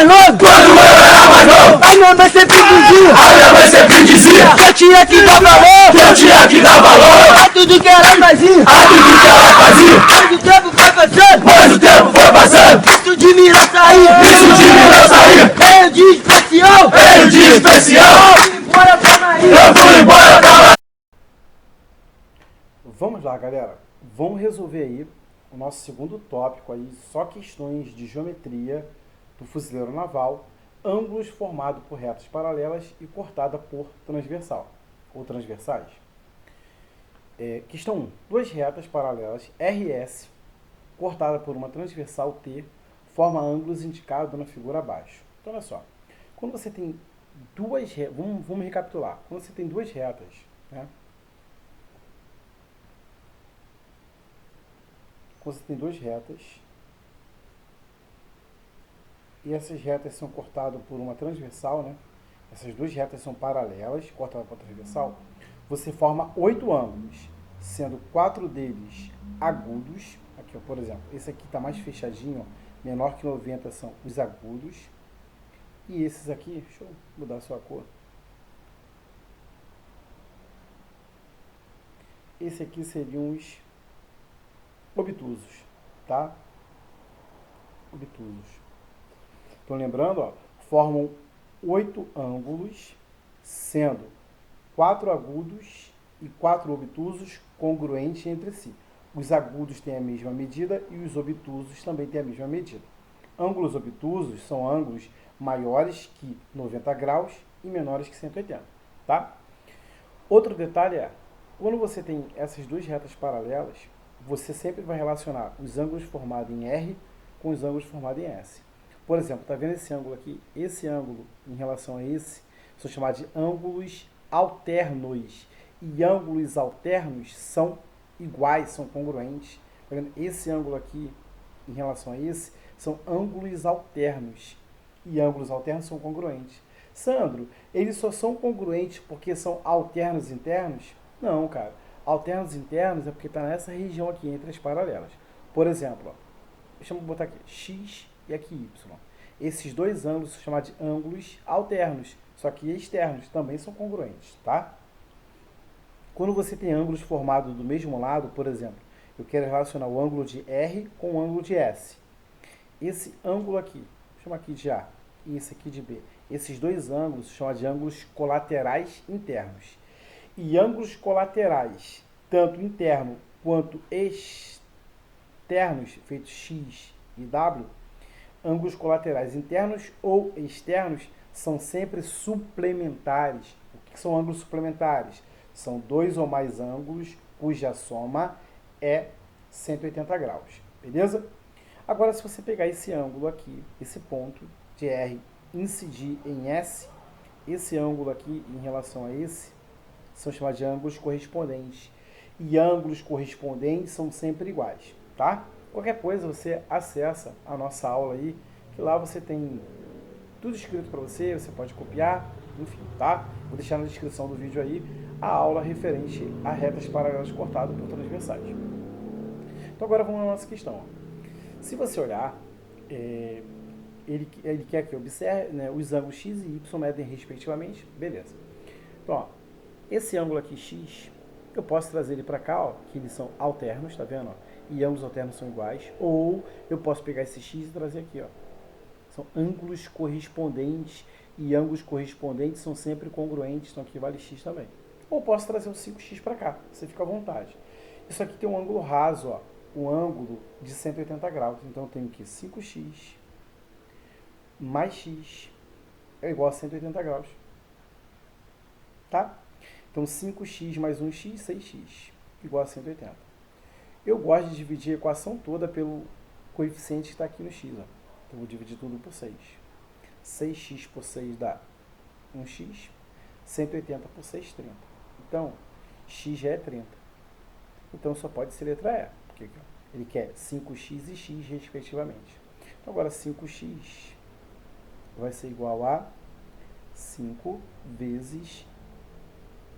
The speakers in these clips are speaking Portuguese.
mais novo, a minha mãe sempre dizia, que eu tinha que dar valor, a tudo que ela fazia, mas o tempo foi passando, isso de mim não saía, veio de especial, eu fui embora pra Bahia. Vamos lá, galera. Vamos resolver aí o nosso segundo tópico aí, só questões de geometria do fuzileiro naval, ângulos formados por retas paralelas e cortada por transversal, ou transversais. Questão 1. Duas retas paralelas RS, cortada por uma transversal T, forma ângulos indicados na figura abaixo. Então, olha só. Quando você tem duas retas, vamos recapitular. Quando você tem duas retas, né? Quando você tem duas retas, e essas retas são cortadas por uma transversal, né? Essas duas retas são paralelas, cortadas por transversal, você forma 8 ângulos, sendo 4 deles agudos. Aqui, ó, por exemplo, esse aqui está mais fechadinho, ó, menor que 90 são os agudos. E esses aqui, deixa eu mudar a sua cor. Esse aqui seriam os obtusos, tá? Obtusos. Então, lembrando, ó, formam 8 ângulos, sendo 4 agudos e 4 obtusos congruentes entre si. Os agudos têm a mesma medida e os obtusos também têm a mesma medida. Ângulos obtusos são ângulos maiores que 90 graus e menores que 180, tá? Outro detalhe é, quando você tem essas duas retas paralelas, você sempre vai relacionar os ângulos formados em R com os ângulos formados em S. Por exemplo, tá vendo esse ângulo aqui? Esse ângulo em relação a esse são chamados de ângulos alternos. E ângulos alternos são iguais, são congruentes. Tá vendo? Esse ângulo aqui em relação a esse são ângulos alternos. E ângulos alternos são congruentes. Sandro, eles só são congruentes porque são alternos internos? Não, cara. Alternos internos é porque está nessa região aqui, entre as paralelas. Por exemplo, ó, deixa eu botar aqui, X e aqui Y. Esses dois ângulos são chamados de ângulos alternos, só que externos também são congruentes, tá? Quando você tem ângulos formados do mesmo lado, por exemplo, eu quero relacionar o ângulo de R com o ângulo de S. Esse ângulo aqui, chama aqui de A, e esse aqui de B. Esses dois ângulos são chamados de ângulos colaterais internos. E ângulos colaterais, tanto interno quanto externos, feitos X e W, ângulos colaterais internos ou externos são sempre suplementares. O que são ângulos suplementares? São dois ou mais ângulos cuja soma é 180 graus, beleza? Agora, se você pegar esse ângulo aqui, esse ponto de R, incidir em S, esse ângulo aqui em relação a esse, são chamados de ângulos correspondentes. E ângulos correspondentes são sempre iguais, tá? Qualquer coisa você acessa a nossa aula aí, que lá você tem tudo escrito para você, você pode copiar, enfim, tá? Vou deixar na descrição do vídeo aí a aula referente a retas paralelas cortadas por transversais. Então agora vamos à nossa questão. Se você olhar, ele quer que eu observe, né, os ângulos X e Y medem respectivamente, beleza. Então, ó, esse ângulo aqui, X, eu posso trazer ele para cá, ó, que eles são alternos, tá vendo? Ó, e ângulos alternos são iguais. Ou eu posso pegar esse X e trazer aqui, ó. São ângulos correspondentes, e ângulos correspondentes são sempre congruentes, então aqui vale X também. Ou posso trazer o 5X para cá, você fica à vontade. Isso aqui tem um ângulo raso, ó, um ângulo de 180 graus. Então eu tenho que 5X mais X é igual a 180 graus. Tá? Então, 5x mais 1x, 6x, igual a 180. Eu gosto de dividir a equação toda pelo coeficiente que está aqui no x. Ó. Então, eu vou dividir tudo por 6. 6x por 6 dá 1x, 180 por 6, 30. Então, x já é 30. Então, só pode ser letra E, porque ele quer 5x e x, respectivamente. Então, agora, 5x vai ser igual a 5 vezes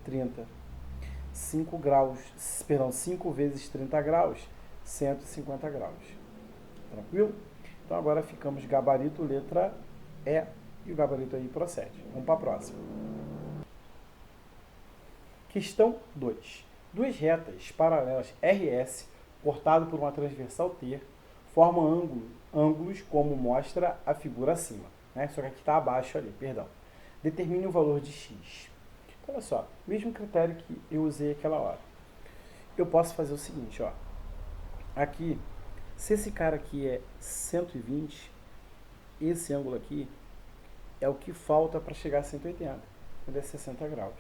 30. 5 graus, perdão, 5 vezes 30 graus, 150 graus. Tranquilo? Então agora ficamos gabarito letra é, e o gabarito aí procede. Vamos para a próxima. Questão 2. Duas retas paralelas RS, cortado por uma transversal T, formam ângulos como mostra a figura acima. Né? Só que aqui está abaixo ali, perdão. Determine o valor de x. Então, olha só, mesmo critério que eu usei aquela hora. Eu posso fazer o seguinte, ó. Aqui, se esse cara aqui é 120, esse ângulo aqui é o que falta para chegar a 180, quando é 60 graus.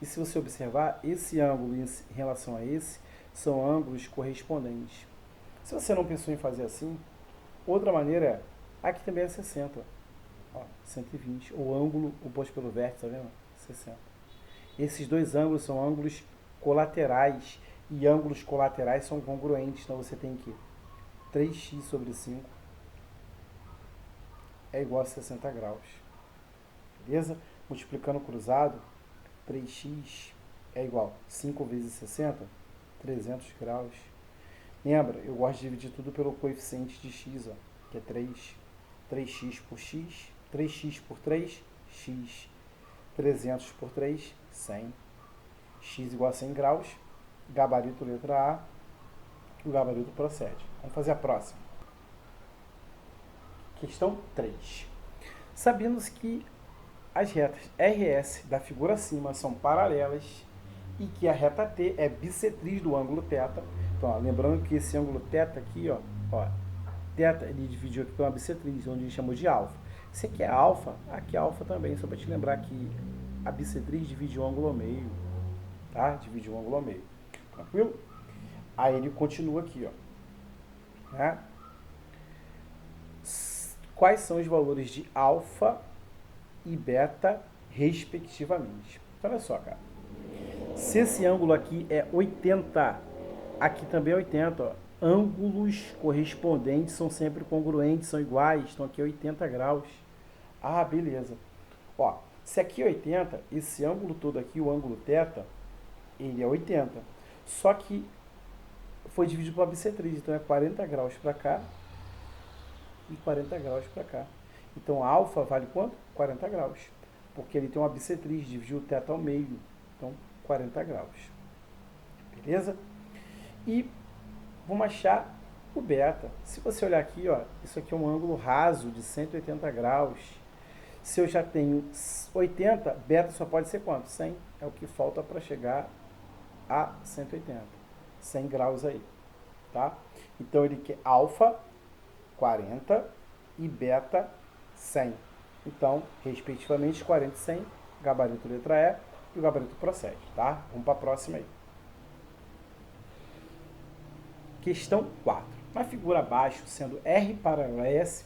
E se você observar, esse ângulo em relação a esse são ângulos correspondentes. Se você não pensou em fazer assim, outra maneira é, aqui também é 60, ó, 120, o ângulo oposto pelo vértice, tá vendo? 60. Esses dois ângulos são ângulos colaterais, e ângulos colaterais são congruentes, então você tem que 3x sobre 5 é igual a 60 graus. Beleza? Multiplicando o cruzado, 3x é igual a 5 vezes 60, 300 graus. Lembra, eu gosto de dividir tudo pelo coeficiente de x, ó, que é 3. 3x por x, 3x por 3, x. 300 por 3, 100. X igual a 100 graus. Gabarito letra A. O gabarito procede. Vamos fazer a próxima. Questão 3. Sabemos que as retas RS da figura acima são paralelas e que a reta T é bissetriz do ângulo θ. Então, ó, lembrando que esse ângulo θ aqui, ó, θ ele dividiu aqui por uma bissetriz, onde ele chamou de alfa. Esse aqui é alfa, aqui é alfa também, só para te lembrar que a bissetriz divide o ângulo ao meio, tá? Divide o ângulo ao meio. Tranquilo? Aí ele continua aqui, ó. Né? Quais são os valores de alfa e beta, respectivamente? Então, olha só, cara. Se esse ângulo aqui é 80, aqui também é 80, ó. Ângulos correspondentes são sempre congruentes, são iguais. Então, aqui é 80 graus. Ah, beleza. Ó, se aqui é 80, esse ângulo todo aqui, o ângulo θ, ele é 80. Só que foi dividido pela bissetriz, então é 40 graus para cá e 40 graus para cá. Então, alfa vale quanto? 40 graus. Porque ele tem uma bissetriz, dividiu o θ ao meio. Então, 40 graus. Beleza? E vamos achar o beta. Se você olhar aqui, ó, isso aqui é um ângulo raso de 180 graus. Se eu já tenho 80, beta só pode ser quanto? 100. É o que falta para chegar a 180. 100 graus aí. Tá? Então, ele quer alfa 40 e beta 100. Então, respectivamente, 40 e 100, gabarito letra E, e o gabarito procede, tá? Vamos para a próxima aí. Questão 4. Na figura abaixo, sendo R paralelo a S,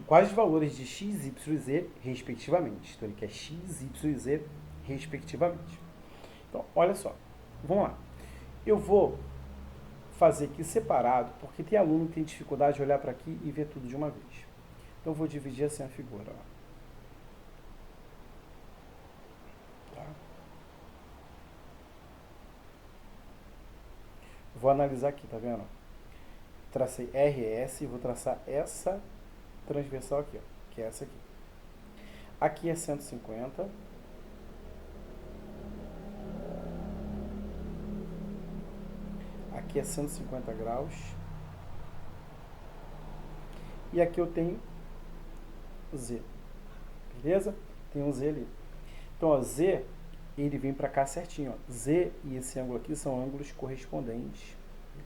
quais os valores de x, y e z, respectivamente? Então, ele quer x, y e z, respectivamente. Então, olha só. Vamos lá. Eu vou fazer aqui separado, porque tem aluno que tem dificuldade de olhar para aqui e ver tudo de uma vez. Então, eu vou dividir assim a figura. Ó. Tá? Vou analisar aqui, tá vendo? Tracei RS e vou traçar essa transversal aqui, ó, que é essa aqui. Aqui é 150. Aqui é 150 graus. E aqui eu tenho Z. Beleza? Tem um Z ali. Então, ó, Z, ele vem para cá certinho. Ó. Z e esse ângulo aqui são ângulos correspondentes.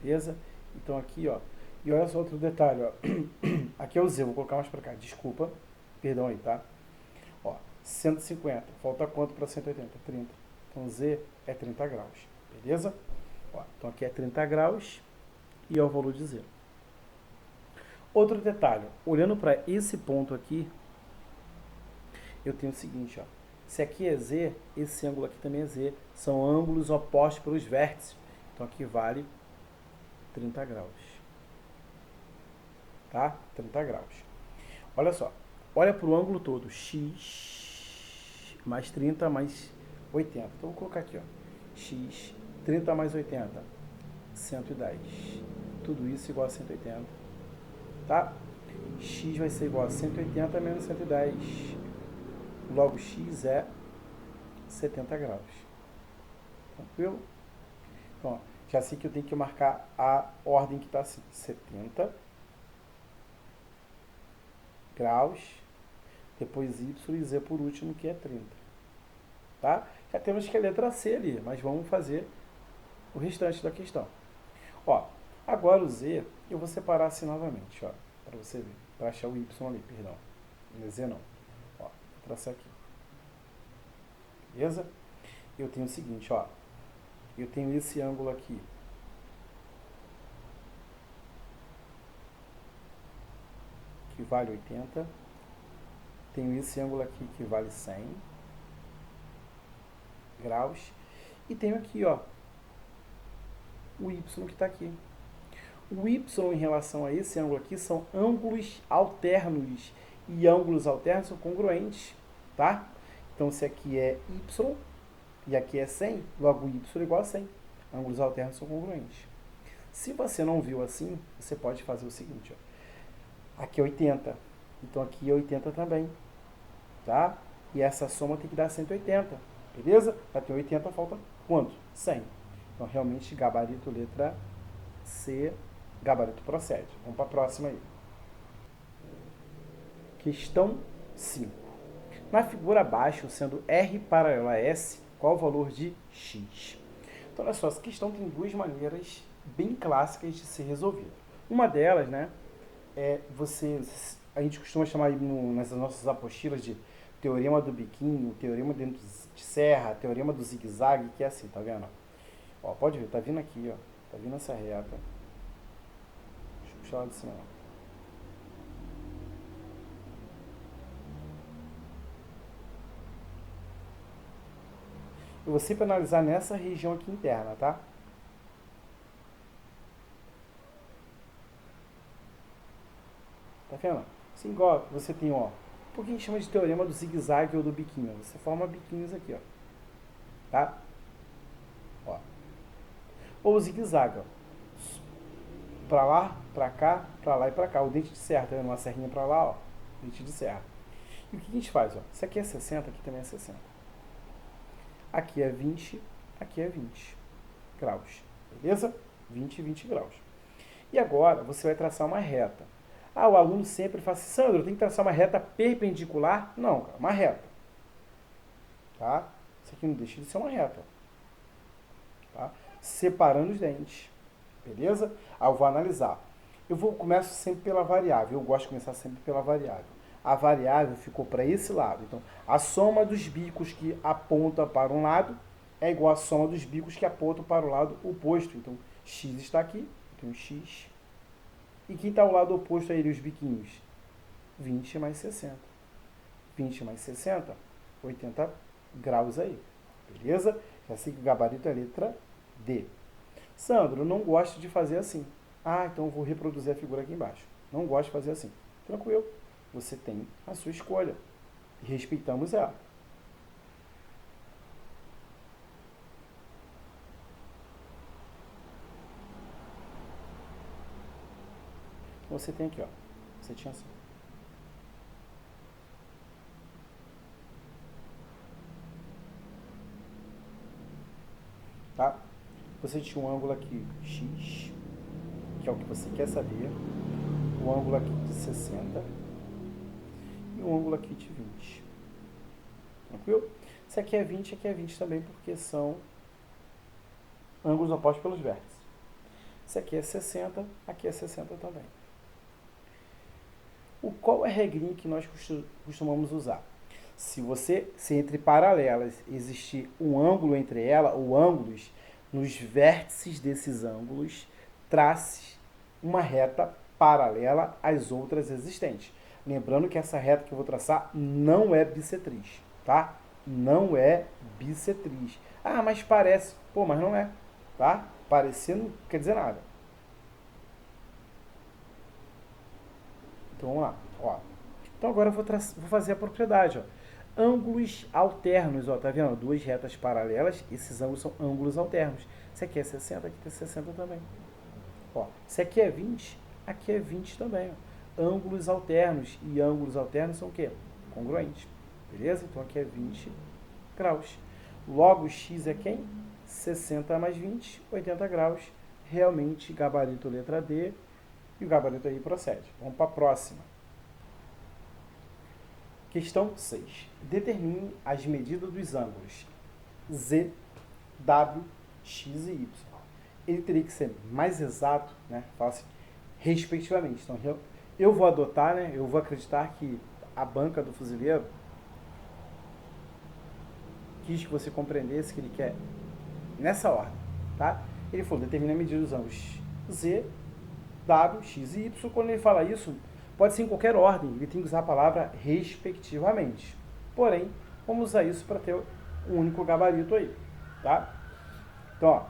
Beleza? Então, aqui, ó. E olha só outro detalhe, ó. Aqui é o Z, vou colocar mais para cá. Desculpa. Perdão aí, tá? Ó, 150. Falta quanto para 180? 30. Então, Z é 30 graus. Beleza? Ó, então, aqui é 30 graus e é o valor de Z. Outro detalhe, olhando para esse ponto aqui, eu tenho o seguinte, ó. Se aqui é Z, esse ângulo aqui também é Z. São ângulos opostos pelos vértices. Então, aqui vale 30 graus. Tá? 30 graus. Olha só. Olha para o ângulo todo. X mais 30 mais 80. Então, vou colocar aqui, ó. X, 30 mais 80, 110. Tudo isso igual a 180. Tá? x vai ser igual a 180 menos 110. Logo, x é 70 graus. Tranquilo? Então, já sei que eu tenho que marcar a ordem que está assim. 70 graus, depois y e z por último, que é 30. Tá? Já temos que a letra C ali, mas vamos fazer o restante da questão. Ó, agora o z, eu vou separar assim novamente, ó, para você ver, para achar o y ali, perdão. Não é z não. Ó, vou traçar aqui. Beleza? Eu tenho o seguinte, ó, eu tenho esse ângulo aqui, que vale 80, tenho esse ângulo aqui que vale 100 graus, e tenho aqui, ó, o y que está aqui. O y em relação a esse ângulo aqui são ângulos alternos, e ângulos alternos são congruentes, tá? Então, se aqui é y e aqui é 100, logo y é igual a 100. Ângulos alternos são congruentes. Se você não viu assim, você pode fazer o seguinte, ó. Aqui é 80, então aqui é 80 também, tá? E essa soma tem que dar 180, beleza? Já tem 80, falta quanto? 100. Então, realmente, gabarito letra C, gabarito procede. Vamos para a próxima aí. Questão 5. Na figura abaixo, sendo R paralelo a S, qual o valor de X? Então, olha só, essa questão tem duas maneiras bem clássicas de ser resolvida. Uma delas, né, a gente costuma chamar nessas nossas apostilas de teorema do biquinho, teorema dentro de serra, teorema do zigue-zague, que é assim, tá vendo? Ó, pode ver, tá vindo aqui, ó, tá vindo essa reta. Deixa eu puxar lá de cima, ó. Eu vou sempre analisar nessa região aqui interna, tá? Tá vendo? Assim, igual você tem, ó, um pouquinho chama de teorema do zigue-zague ou do biquinho. Você forma biquinhos aqui, ó. Tá? Ó. Ou zigue-zague, ó. Pra lá, pra lá e pra cá. O dente de serra, tá vendo? Uma serrinha pra lá, ó. Dente de serra. E o que a gente faz, ó? Isso aqui é 60, aqui também é 60. Aqui é 20, aqui é 20 graus. Beleza? 20 e 20 graus. E agora, você vai traçar uma reta. Ah, o aluno sempre fala assim, Sandro, eu tenho que traçar uma reta perpendicular? Não, cara, uma reta. Tá? Isso aqui não deixa de ser uma reta. Tá? Separando os dentes. Beleza? Ah, eu vou analisar. Começo sempre pela variável. Eu gosto de começar sempre pela variável. A variável ficou para esse lado. Então, a soma dos bicos que aponta para um lado é igual à soma dos bicos que apontam para o lado oposto. Então, x está aqui, eu tenho x. E quem está ao lado oposto a ele, os biquinhos? 20 mais 60. 20 mais 60, 80 graus aí. Beleza? Já sei que o gabarito é a letra D. Sandro, eu não gosto de fazer assim. Ah, então eu vou reproduzir a figura aqui embaixo. Não gosto de fazer assim. Tranquilo. Você tem a sua escolha. E respeitamos ela. Você tem aqui, ó. Você tinha assim. Tá? Você tinha um ângulo aqui, X, que é o que você quer saber. Um ângulo aqui de 60. E um ângulo aqui de 20. Tranquilo? Se aqui é 20, aqui é 20 também, porque são ângulos opostos pelos vértices. Se aqui é 60, aqui é 60 também. Qual é a regrinha que nós costumamos usar? Se entre paralelas existir um ângulo entre elas, ou ângulos, nos vértices desses ângulos, trace uma reta paralela às outras existentes. Lembrando que essa reta que eu vou traçar não é bissetriz, tá? Não é bissetriz. Ah, mas parece. Pô, mas não é, tá? Parecer não quer dizer nada. Então, vamos lá. Ó. Então, agora eu vou fazer a propriedade. Ó. Ângulos alternos. Ó, tá vendo? Duas retas paralelas. Esses ângulos são ângulos alternos. Se aqui é 60, aqui é 60 também. Ó, se aqui é 20, aqui é 20 também. Ó. ângulos alternos. E ângulos alternos são o quê? Congruentes. Beleza? Então aqui é 20 graus. Logo, x é quem? 60 mais 20, 80 graus. Realmente, gabarito letra D. E o gabarito aí procede. Vamos para a próxima. Questão 6. Determine as medidas dos ângulos Z, W, X e Y. Ele teria que ser mais exato, né? Fala assim, respectivamente. Então, eu vou adotar, né? Eu vou acreditar que a banca do fuzileiro quis que você compreendesse que ele quer nessa ordem, tá? Ele falou, determina a medida dos ângulos Z, W, X e Y. Quando ele fala isso, pode ser em qualquer ordem, ele tem que usar a palavra respectivamente. Porém, vamos usar isso para ter um único gabarito aí, tá? Então, ó,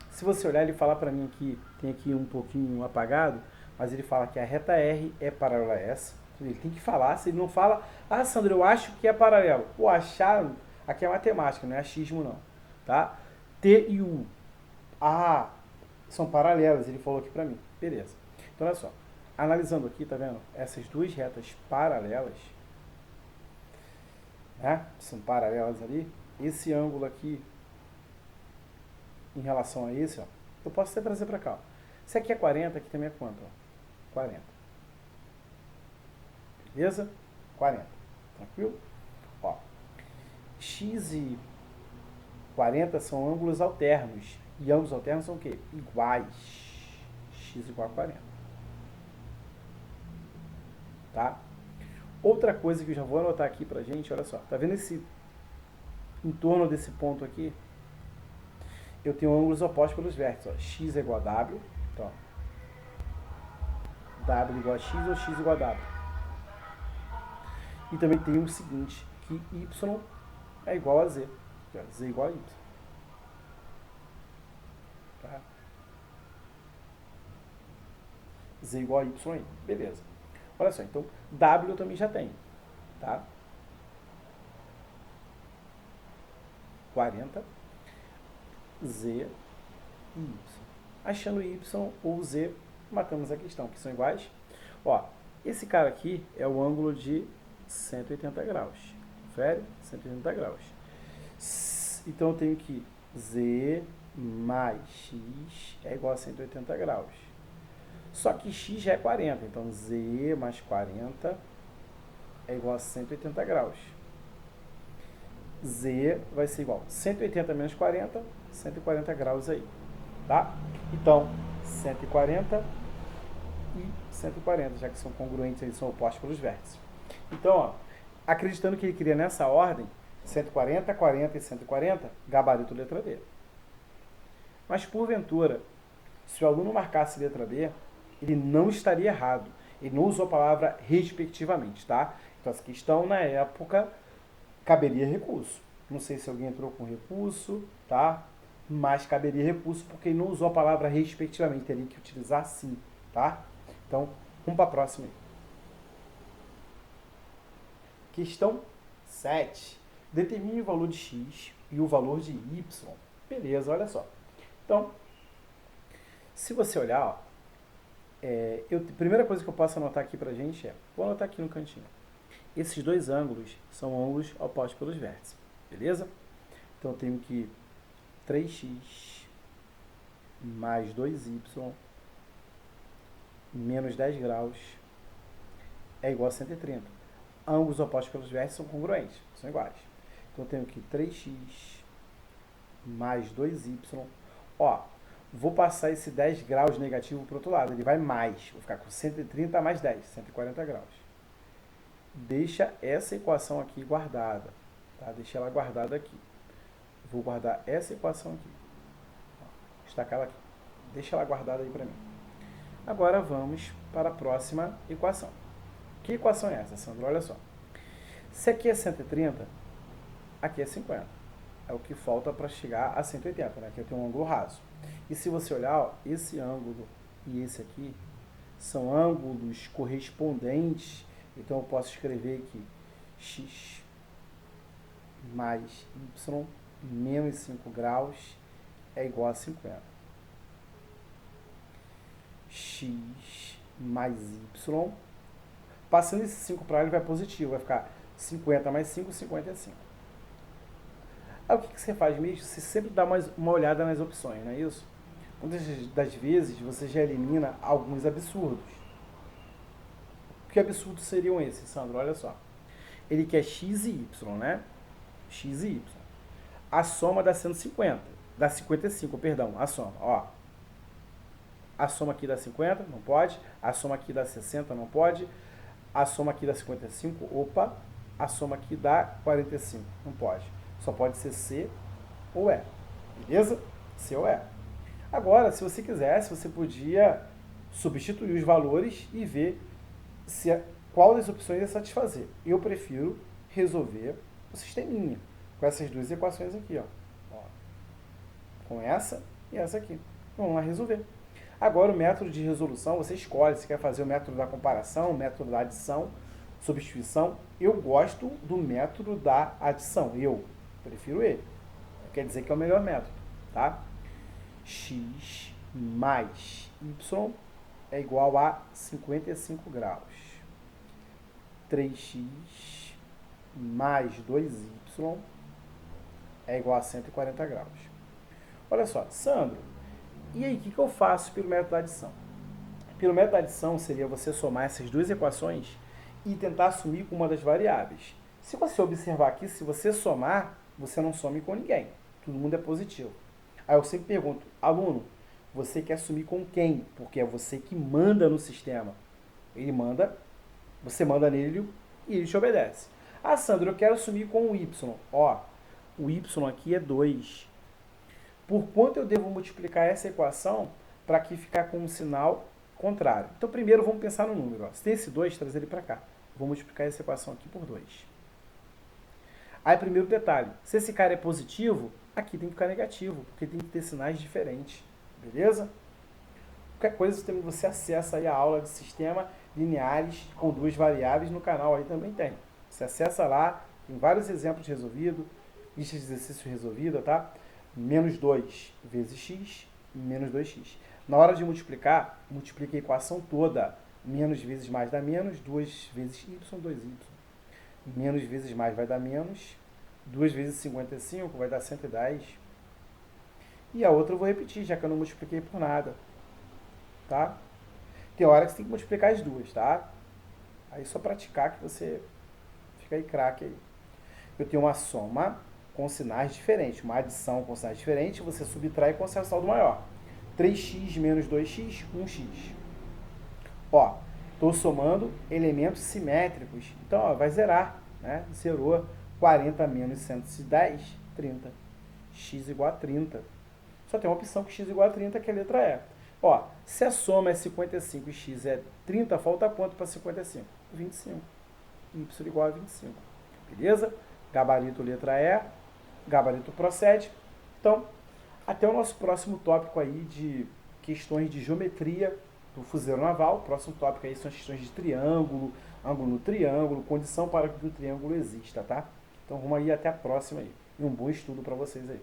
se você olhar, ele fala para mim que tem aqui um pouquinho apagado, mas ele fala que a reta R é paralela a essa. Ele tem que falar, se ele não fala, ah, Sandro, eu acho que é paralelo. O achar, aqui é matemática, não é achismo não, tá? T e U, A, são paralelas, ele falou aqui para mim. Beleza. Então, olha só. Analisando aqui, tá vendo? Essas duas retas paralelas, né? São paralelas ali. Esse ângulo aqui, em relação a esse, ó, eu posso até trazer para cá, ó. Se aqui é 40, aqui também é quanto? Ó? 40. Beleza? 40. Tranquilo? Ó, x e 40 são ângulos alternos. E ângulos alternos são o quê? Iguais. X igual a 40. Tá? Outra coisa que eu já vou anotar aqui pra gente, olha só. Tá vendo esse, em torno desse ponto aqui? Eu tenho ângulos opostos pelos vértices. Ó. X é igual a W. Então, W igual a X ou X igual a W. E também tem o seguinte, que Y é igual a Z. Z igual a Y. Tá? Z igual a Y aí. Beleza. Olha só, então W eu também já tenho. Tá? 40, Z e Y. Achando Y ou Z, matamos a questão, que são iguais. Ó, esse cara aqui é o ângulo de 180 graus. Confere? 180 graus. Então eu tenho que Z mais X é igual a 180 graus. Só que X já é 40, então Z mais 40 é igual a 180 graus. Z vai ser igual a 180 menos 40, 140 graus aí, tá? Então, 140 e 140, já que são congruentes, eles são opostos pelos vértices. Então, ó, acreditando que ele queria nessa ordem, 140, 40 e 140, gabarito letra D. Mas, porventura, se o aluno marcasse letra B, ele não estaria errado. Ele não usou a palavra respectivamente, tá? Então, essa questão, na época, caberia recurso. Não sei se alguém entrou com recurso, tá? Mas caberia recurso porque ele não usou a palavra respectivamente. Teria que utilizar sim, tá? Então, vamos para a próxima aí. Questão 7. Determine o valor de x e o valor de y. Beleza, olha só. Então, se você olhar, ó, a primeira coisa que eu posso anotar aqui pra gente vou anotar aqui no cantinho. Esses dois ângulos são ângulos opostos pelos vértices, beleza? Então eu tenho que 3x mais 2y menos 10 graus é igual a 130. Ângulos opostos pelos vértices são congruentes, são iguais. Então eu tenho que 3x mais 2y. Ó, vou passar esse 10 graus negativo para o outro lado, ele vai mais. Vou ficar com 130 mais 10, 140 graus. Deixa essa equação aqui guardada, tá? Deixa ela guardada aqui. Vou guardar essa equação aqui. Destacar ela aqui. Deixa ela guardada aí para mim. Agora vamos para a próxima equação. Que equação é essa, Sandro? Olha só. Se aqui é 130, aqui é 50. É o que falta para chegar a 180, né? Aqui eu tenho um ângulo raso. E se você olhar, ó, esse ângulo e esse aqui são ângulos correspondentes. Então eu posso escrever aqui x mais y menos 5 graus é igual a 50. X mais y. Passando esse 5 para lá, ele vai positivo, vai ficar 50 mais 5, 55. Aí o que você faz mesmo? Você sempre dá uma olhada nas opções, não é isso? Muitas das vezes você já elimina alguns absurdos. Que absurdos seriam esses, Sandro? Olha só. Ele quer x e y, né? X e y. A soma dá 150. Dá 55, perdão. A soma, ó. A soma aqui dá 50, não pode. A soma aqui dá 60, não pode. A soma aqui dá 55, opa. A soma aqui dá 45, não pode. Só pode ser C ou E. Beleza? C ou E. Agora, se você quisesse, você podia substituir os valores e ver qual das opções ia satisfazer. Eu prefiro resolver o sisteminha com essas duas equações aqui, ó. Com essa e essa aqui. Vamos lá resolver. Agora, o método de resolução, você escolhe se quer fazer o método da comparação, o método da adição, substituição. Eu gosto do método da adição. Eu prefiro ele. Quer dizer que é o melhor método, tá? X mais y é igual a 55 graus. 3x mais 2y é igual a 140 graus. Olha só, Sandro, e aí o que eu faço pelo método da adição? Pelo método da adição seria você somar essas duas equações e tentar assumir com uma das variáveis. Se você observar aqui, se você somar, você não some com ninguém. Todo mundo é positivo. Aí eu sempre pergunto, aluno, você quer assumir com quem? Porque é você que manda no sistema. Ele manda, você manda nele e ele te obedece. Ah, Sandro, eu quero assumir com o y. Ó, o y aqui é 2. Por quanto eu devo multiplicar essa equação para que ficar com um sinal contrário? Então, primeiro, vamos pensar no número. Ó. Se tem esse 2, traz ele para cá. Vou multiplicar essa equação aqui por 2. Aí, primeiro detalhe. Se esse cara é positivo, aqui tem que ficar negativo, porque tem que ter sinais diferentes. Beleza? Qualquer coisa, você acessa aí a aula de sistema lineares com duas variáveis no canal, aí também tem. Você acessa lá, tem vários exemplos resolvidos, lista de exercícios resolvida, tá? Menos 2 vezes x, menos 2x. Na hora de multiplicar, multiplica a equação toda. Menos vezes mais dá menos, 2 vezes y, 2y. Menos vezes mais vai dar menos, 2 vezes 55 vai dar 110. E a outra eu vou repetir, já que eu não multipliquei por nada. Tá? Tem hora que você tem que multiplicar as duas, tá? Aí só praticar que você fica aí craque aí. Eu tenho uma soma com sinais diferentes, uma adição com sinais diferentes, você subtrai com o saldo maior. 3x menos 2x, 1x. Ó, estou somando elementos simétricos, então ó, vai zerar, né? Zerou. 40 menos 110, 30. X igual a 30. Só tem uma opção que x igual a 30, que é a letra E. Ó, se a soma é 55 e x é 30, falta quanto para 55? 25. Y igual a 25. Beleza? Gabarito letra E, gabarito procede. Então, até o nosso próximo tópico aí de questões de geometria do fuzeiro naval. O próximo tópico aí são as questões de triângulo, ângulo no triângulo, condição para que o triângulo exista, tá? Então, vamos aí até a próxima aí. E um bom estudo para vocês aí.